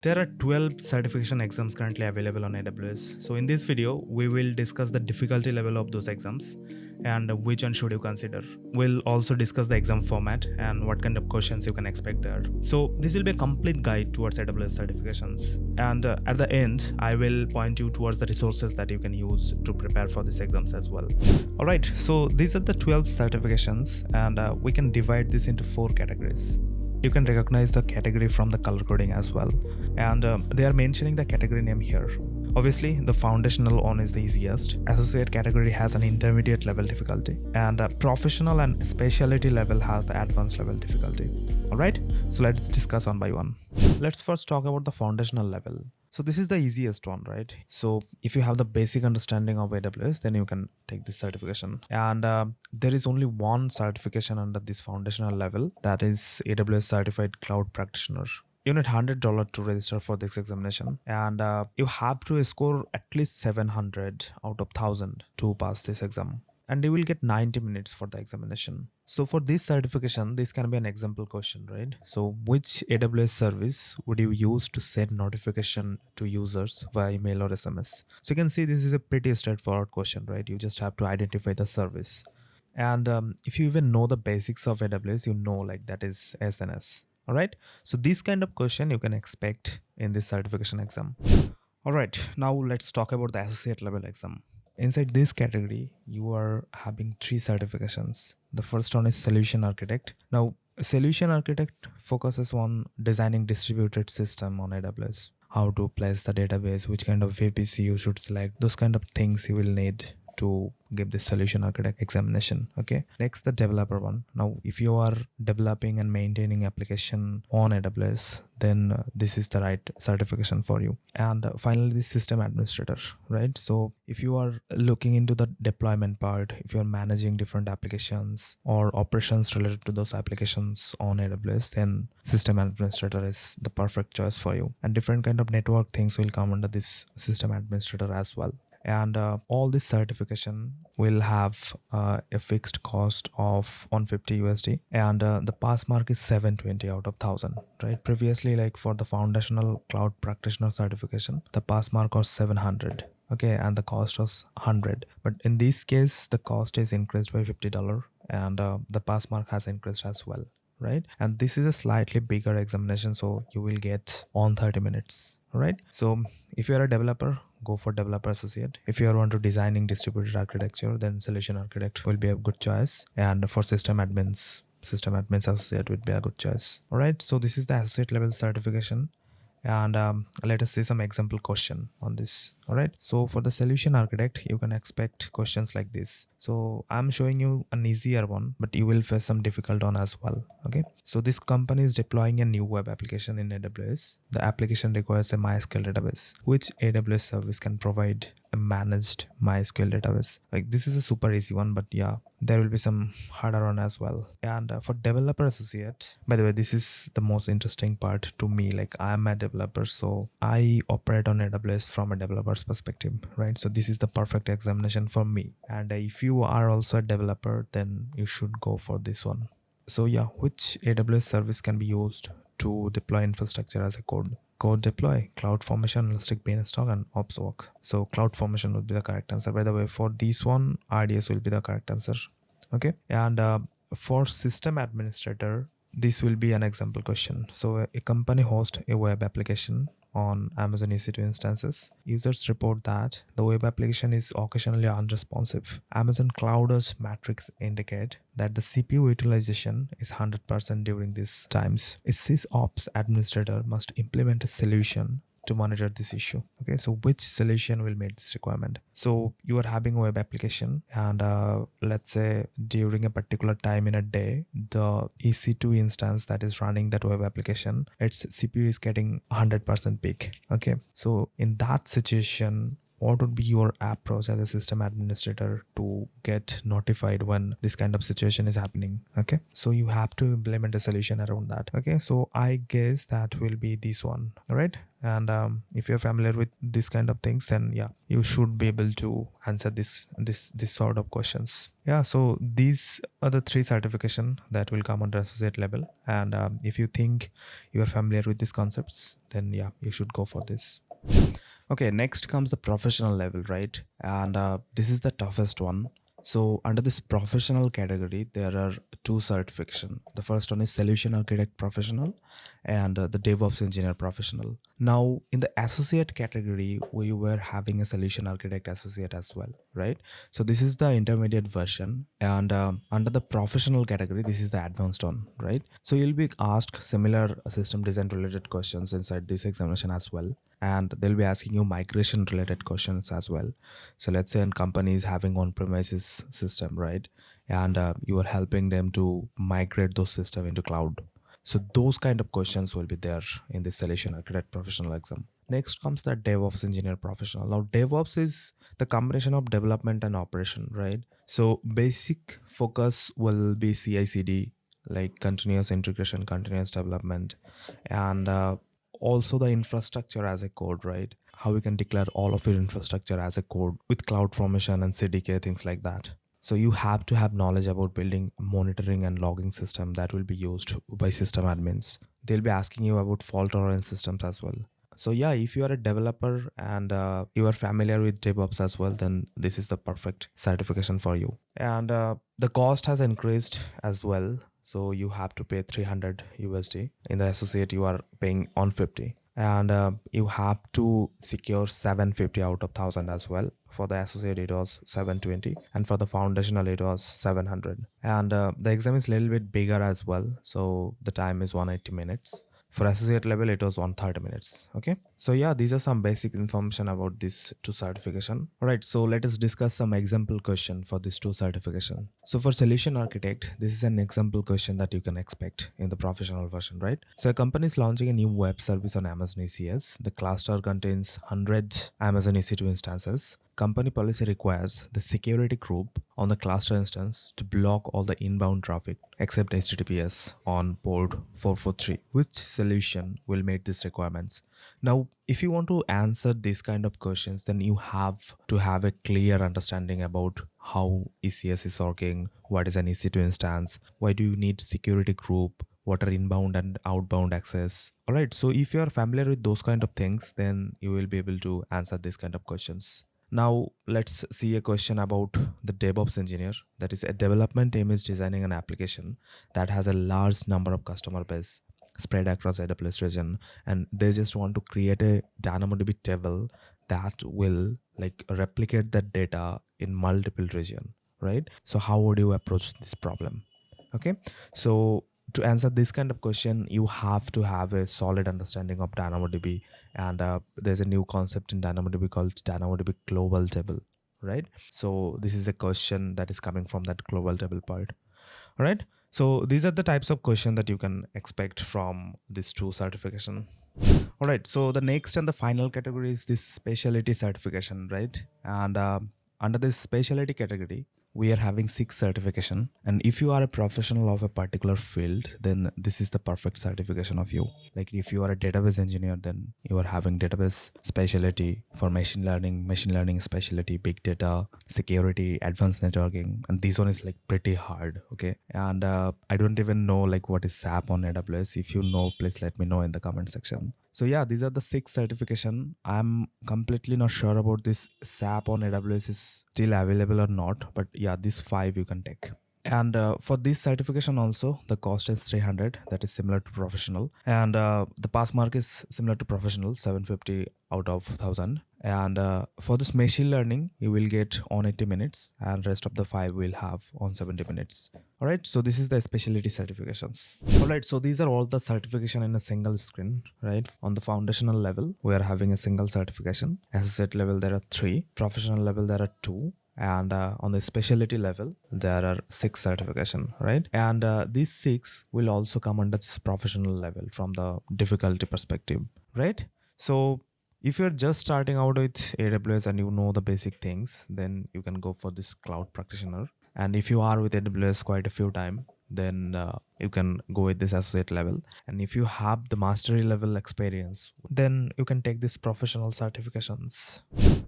There are 12 certification exams currently available on AWS. So in this video, we will discuss the difficulty level of those exams and which one should you consider. We'll also discuss the exam format and what kind of questions you can expect there. So this will be a complete guide towards AWS certifications. And at the end, I will point you towards the resources that you can use to prepare for these exams as well. Alright, so these are the 12 certifications and we can divide this into 4 categories. You can recognize the category from the color coding as well, and they are mentioning the category name here. Obviously, the foundational one is the easiest. Associate category has an intermediate level difficulty, and professional and specialty level has the advanced level difficulty. Alright, so let's discuss one by one. Let's first talk about the foundational level. So this is the easiest one, right? So if you have the basic understanding of AWS, then you can take this certification. And there is only one certification under this foundational level, that is AWS Certified Cloud Practitioner. You need $100 to register for this examination, and you have to score at least 700 out of 1000 to pass this exam. And you will get 90 minutes for the examination. So for this certification, this can be an example question, right? So which AWS service would you use to send notification to users via email or SMS? So you can see this is a pretty straightforward question, right? You just have to identify the service. And if you even know the basics of AWS, you know like that is SNS. All right. So this kind of question you can expect in this certification exam. All right. Now let's talk about the associate level exam. Inside this category, you are having 3 certifications. The first one is Solution Architect. Now, Solution Architect focuses on designing distributed system on AWS. How to place the database, which kind of VPC you should select, those kind of things you will need to give this Solution Architect examination. Okay. Next, the developer one. Now, if you are developing and maintaining application on AWS, then this is the right certification for you. And finally, the system administrator, right? So if you are looking into the deployment part, if you are managing different applications or operations related to those applications on AWS, then system administrator is the perfect choice for you. And different kind of network things will come under this system administrator as well. And all this certification will have a fixed cost of 150 USD, and the pass mark is 720 out of 1000, right? Previously, like for the foundational cloud practitioner certification, the pass mark was 700, okay, and the cost was 100. But in this case, the cost is increased by $50, and the pass mark has increased as well, right? And this is a slightly bigger examination, so you will get on 30 minutes. All right. So if you are a developer, go for developer associate. If you are on to designing distributed architecture, then solution architect will be a good choice. And for system admins associate would be a good choice. All right. So this is the associate level certification. And let us see some example question on this. All right. So for the solution architect, you can expect questions like this. So I'm showing you an easier one, but you will face some difficult one as well. Okay. So this company is deploying a new web application in AWS. The application requires a MySQL database, which AWS service can provide a managed MySQL database. Like this is a super easy one, but yeah, there will be some harder one as well. And for developer associate, by the way, this is the most interesting part to me. Like I am a developer, so I operate on AWS from a developer's perspective, right? So this is the perfect examination for me. And if you are also a developer, then you should go for this one. So yeah, which AWS service can be used to deploy infrastructure as a code? Code deploy, CloudFormation, Elastic Beanstalk, and OpsWalk. So CloudFormation would be the correct answer. By the way, for this one, RDS will be the correct answer. Okay. And for system administrator, this will be an example question. So a company hosts a web application on Amazon EC2 instances. Users report that the web application is occasionally unresponsive. Amazon CloudWatch metrics indicate that the CPU utilization is 100% during these times. A SysOps administrator must implement a solution to monitor this issue. Okay, so which solution will meet this requirement? So you are having a web application, and let's say during a particular time in a day, the EC2 instance that is running that web application, its CPU is getting 100% peak. Okay, so in that situation, what would be your approach as a system administrator to get notified when this kind of situation is happening? Okay, so you have to implement a solution around that. Okay, so I guess that will be this one. All right, and if you're familiar with this kind of things, then yeah, you should be able to answer this sort of questions. Yeah, so these are the 3 certification that will come under associate level, and if you think you are familiar with these concepts, then yeah, you should go for this. Okay, next comes the professional level, right? And this is the toughest one. So under this professional category, there are 2 certification. The first one is Solution Architect Professional and the DevOps Engineer Professional. Now in the associate category, we were having a Solution Architect Associate as well, right? So this is the intermediate version, and under the professional category, this is the advanced one, right? So you'll be asked similar system design related questions inside this examination as well, and they'll be asking you migration related questions as well. So let's say a company is having on-premises system, right? And you are helping them to migrate those system into cloud. So those kind of questions will be there in the Solution Architect Professional exam. Next comes the DevOps Engineer Professional. Now DevOps is the combination of development and operation, right? So basic focus will be CI/CD, like continuous integration, continuous development, and also the infrastructure as a code, right? How we can declare all of your infrastructure as a code with cloud formation and CDK, things like that. So you have to have knowledge about building monitoring and logging system that will be used by system admins. They'll be asking you about fault tolerance systems as well. So yeah, if you are a developer and you are familiar with DevOps as well, then this is the perfect certification for you. And the cost has increased as well. So you have to pay 300 USD. In the associate, you are paying 150. And you have to secure 750 out of 1000 as well. For the associate, it was 720, and for the foundational, it was 700. And the exam is a little bit bigger as well, so the time is 180 minutes. For associate level, it was 130 minutes. Okay, so yeah, these are some basic information about these 2 certification. All right, so let us discuss some example question for these 2 certification. So for solution architect, this is an example question that you can expect in the professional version, right? So a company is launching a new web service on Amazon ECS. The cluster contains 100 Amazon EC2 instances. Company policy requires the security group on the cluster instance to block all the inbound traffic except HTTPS on port 443. Which solution will meet these requirements? Now, if you want to answer these kind of questions, then you have to have a clear understanding about how ECS is working, what is an EC2 instance, why do you need security group, what are inbound and outbound access. All right, so if you are familiar with those kind of things, then you will be able to answer these kind of questions. Now let's see a question about the DevOps engineer. That is, a development team is designing an application that has a large number of customer base spread across AWS region, and they just want to create a DynamoDB table that will like replicate that data in multiple region, right? So how would you approach this problem? Okay, so to answer this kind of question, you have to have a solid understanding of DynamoDB, and there's a new concept in DynamoDB called DynamoDB global table, right? So this is a question that is coming from that global table part. All right, so these are the types of question that you can expect from this 2 certification. All right, so the next and the final category is this specialty certification, right? And under this specialty category, we are having 6 certification, and if you are a professional of a particular field, then this is the perfect certification of you. Like if you are a database engineer, then you are having database specialty. For machine learning specialty, big data, security, advanced networking, and this one is like pretty hard. Okay, and I don't even know like what is SAP on AWS. If you know, please let me know in the comment section. So yeah, these are the 6 certification. I'm completely not sure about this SAP on AWS is still available or not, but yeah, these 5 you can take. And for this certification also, the cost is 300. That is similar to professional, and the pass mark is similar to professional, 750 out of 1000. And for this machine learning, you will get on 80 minutes, and rest of the 5 will have on 70 minutes. All right, so this is the specialty certifications. All right, so these are all the certification in a single screen, right? On the foundational level, we are having a single certification. Associate level, there are 3. Professional level, there are 2. And on the specialty level, there are 6 certification, right? And these 6 will also come under this professional level from the difficulty perspective, right? So If you're just starting out with AWS and you know the basic things, then you can go for this cloud practitioner. And if you are with AWS quite a few time, then you can go with this associate level. And if you have the mastery level experience, then you can take this professional certifications.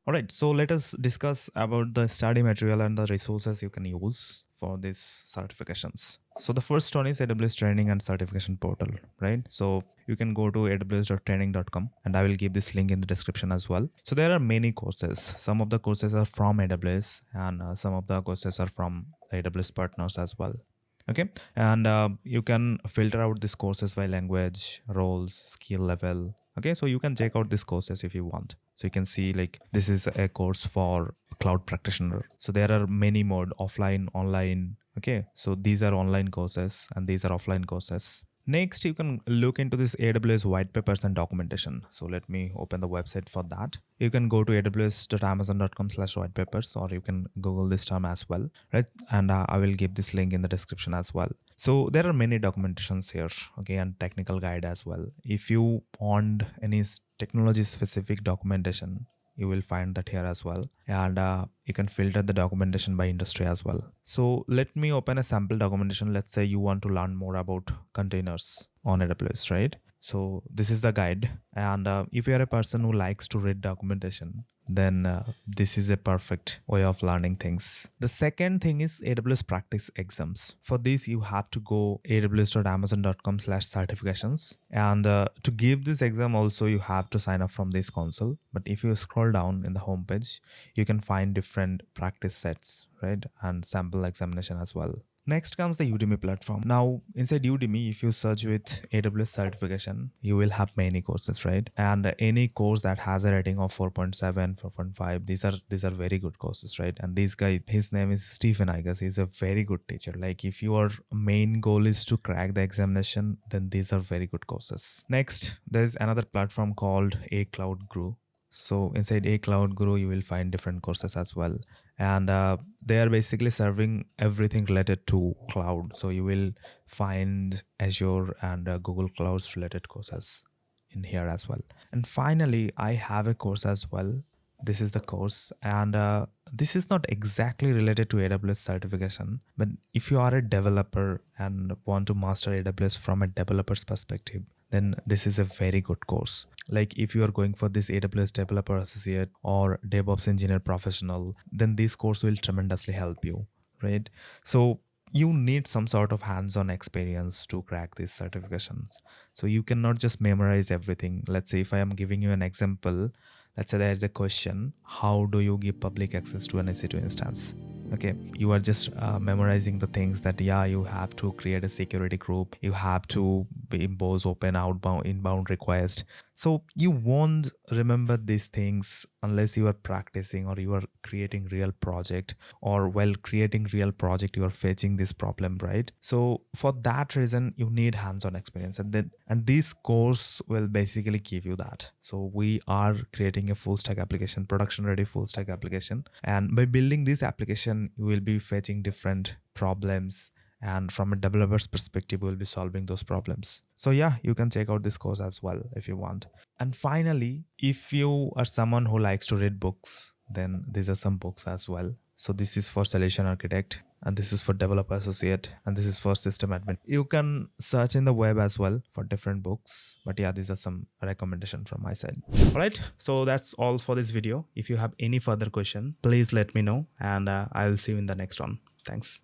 All right, so let us discuss about the study material and the resources you can use for these certifications. So the first one is AWS Training and Certification Portal, right? So you can go to aws.training.com and I will give this link in the description as well. So there are many courses. Some of the courses are from AWS and some of the courses are from AWS partners as well. Okay, and you can filter out these courses by language, roles, skill level. Okay, so you can check out these courses if you want. So you can see like this is a course for cloud practitioner. So there are many mode, offline, online. Okay, so these are online courses and these are offline courses. Next, you can look into this AWS white papers and documentation. So let me open the website for that. You can go to aws.amazon.com/whitepapers, or you can Google this term as well, right? And I will give this link in the description as well. So there are many documentations here, okay, and technical guide as well. If you want any technology specific documentation, you will find that here as well. And you can filter the documentation by industry as well. So let me open a sample documentation. Let's say you want to learn more about containers on AWS, right? So this is the guide. And if you are a person who likes to read documentation, then this is a perfect way of learning things. The second thing is AWS practice exams. For this, you have to go aws.amazon.com/certifications. And to give this exam also, you have to sign up from this console. But if you scroll down in the homepage, you can find different practice sets, right? And sample examination as well. Next comes the Udemy platform. Now, inside Udemy, if you search with AWS certification, you will have many courses, right? And any course that has a rating of 4.7, 4.5, these are very good courses, right? And this guy, his name is Stephen, I guess. He's a very good teacher. Like if your main goal is to crack the examination, then these are very good courses. Next, there's another platform called A Cloud Guru. So inside A Cloud Guru, you will find different courses as well. And they are basically serving everything related to cloud. So you will find Azure and Google Clouds related courses in here as well. And finally, I have a course as well. This is the course, and this is not exactly related to AWS certification, but if you are a developer and want to master AWS from a developer's perspective, then this is a very good course. Like if you are going for this AWS developer associate or DevOps engineer professional, then this course will tremendously help you, right? So you need some sort of hands-on experience to crack these certifications. So you cannot just memorize everything. Let's say if I am giving you an example, let's say there is a question, how do you give public access to an EC2 instance? Okay, you are just memorizing the things that, yeah, you have to create a security group, you have to impose open, outbound, inbound request. So you won't remember these things unless you are practicing or you are creating real project, or while creating real project you are facing this problem, right? So for that reason you need hands-on experience, and this course will basically give you that. So we are creating a full stack application, production ready full stack application, and by building this application you will be facing different problems, and from a developer's perspective we'll be solving those problems. So yeah, you can check out this course as well if you want. And finally, if you are someone who likes to read books, then these are some books as well. So this is for solution architect, and this is for developer associate, and this is for system admin. You can search in the web as well for different books, but yeah, these are some recommendation from my side. All right, so that's all for this video. If you have any further question, please let me know, and I'll see you in the next one. Thanks.